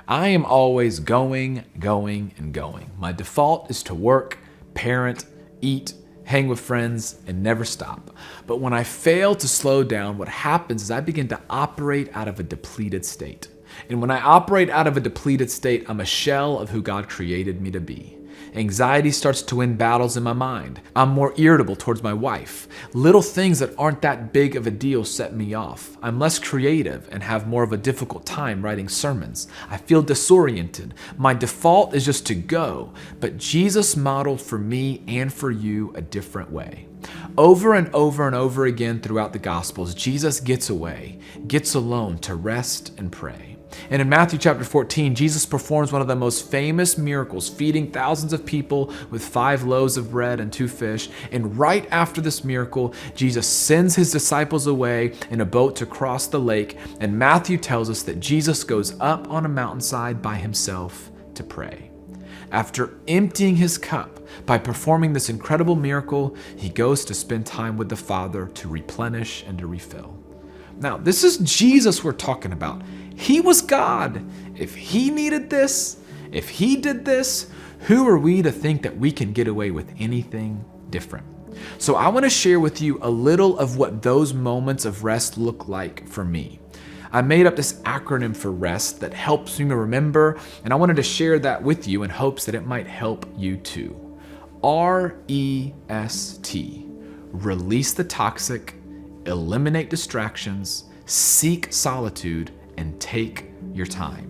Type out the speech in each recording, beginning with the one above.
I am always going, and going. My default is to work, parent, eat, hang with friends, and never stop. But when I fail to slow down, what happens is I begin to operate out of a depleted state. And when I operate out of a depleted state, I'm a shell of who God created me to be. Anxiety starts to win battles in my mind. I'm more irritable towards my wife. Little things that aren't that big of a deal set me off. I'm less creative and have more of a difficult time writing sermons. I feel disoriented. My default is just to go, but Jesus modeled for me and for you a different way. Over and over and over again throughout the Gospels, Jesus gets away, gets alone to rest and pray. And in Matthew chapter 14, Jesus performs one of the most famous miracles, feeding thousands of people with 5 loaves of bread and 2 fish. And right after this miracle, Jesus sends his disciples away in a boat to cross the lake. And Matthew tells us that Jesus goes up on a mountainside by himself to pray. After emptying his cup by performing this incredible miracle, he goes to spend time with the Father to replenish and to refill. Now, this is Jesus we're talking about. He was God. If he needed this, if he did this, who are we to think that we can get away with anything different? So I want to share with you a little of what those moments of rest look like for me. I made up this acronym for rest that helps me remember, and I wanted to share that with you in hopes that it might help you too. REST. Release the toxic, eliminate distractions, seek solitude, and take your time.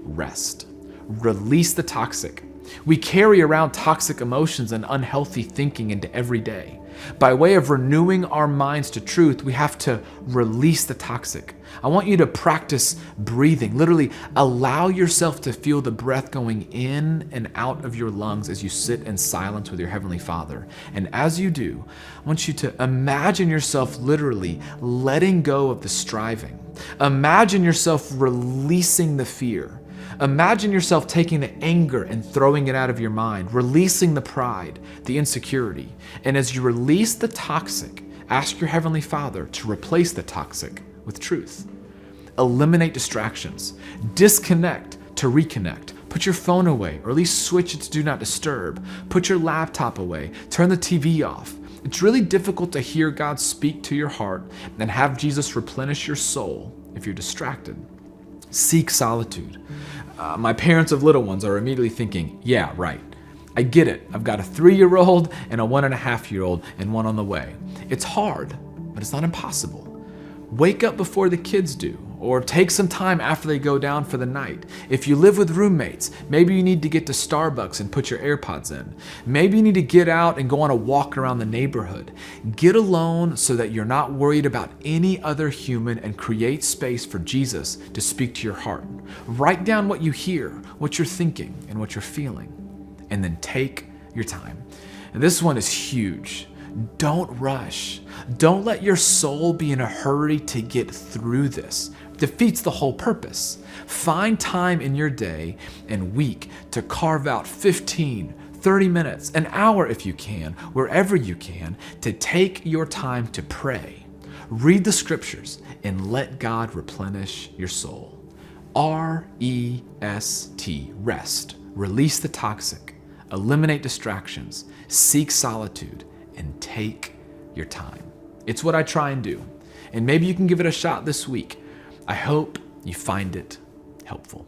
Rest. Release the toxic. We carry around toxic emotions and unhealthy thinking into every day. By way of renewing our minds to truth, we have to release the toxic. I want you to practice breathing. Literally, allow yourself to feel the breath going in and out of your lungs as you sit in silence with your Heavenly Father. And as you do, I want you to imagine yourself literally letting go of the striving. Imagine yourself releasing the fear. Imagine yourself taking the anger and throwing it out of your mind, releasing the pride, the insecurity. And as you release the toxic, ask your Heavenly Father to replace the toxic with truth. Eliminate distractions. Disconnect to reconnect. Put your phone away, or at least switch it to do not disturb. Put your laptop away. Turn the TV off. It's really difficult to hear God speak to your heart and have Jesus replenish your soul if you're distracted. Seek solitude. My parents of little ones are immediately thinking, yeah, right. I get it. I've got a 3-year-old and a 1.5-year-old and one on the way. It's hard, but it's not impossible. Wake up before the kids do, or take some time after they go down for the night. If you live with roommates, maybe you need to get to Starbucks and put your AirPods in. Maybe you need to get out and go on a walk around the neighborhood. Get alone so that you're not worried about any other human, and create space for Jesus to speak to your heart. Write down what you hear, what you're thinking, and what you're feeling, and then take your time. And this one is huge. Don't rush. Don't let your soul be in a hurry to get through this. It defeats the whole purpose. Find time in your day and week to carve out 15, 30 minutes, an hour if you can, wherever you can, to take your time to pray. Read the scriptures and let God replenish your soul. REST. Rest. Release the toxic. Eliminate distractions. Seek solitude. And take your time. It's what I try and do. And maybe you can give it a shot this week. I hope you find it helpful.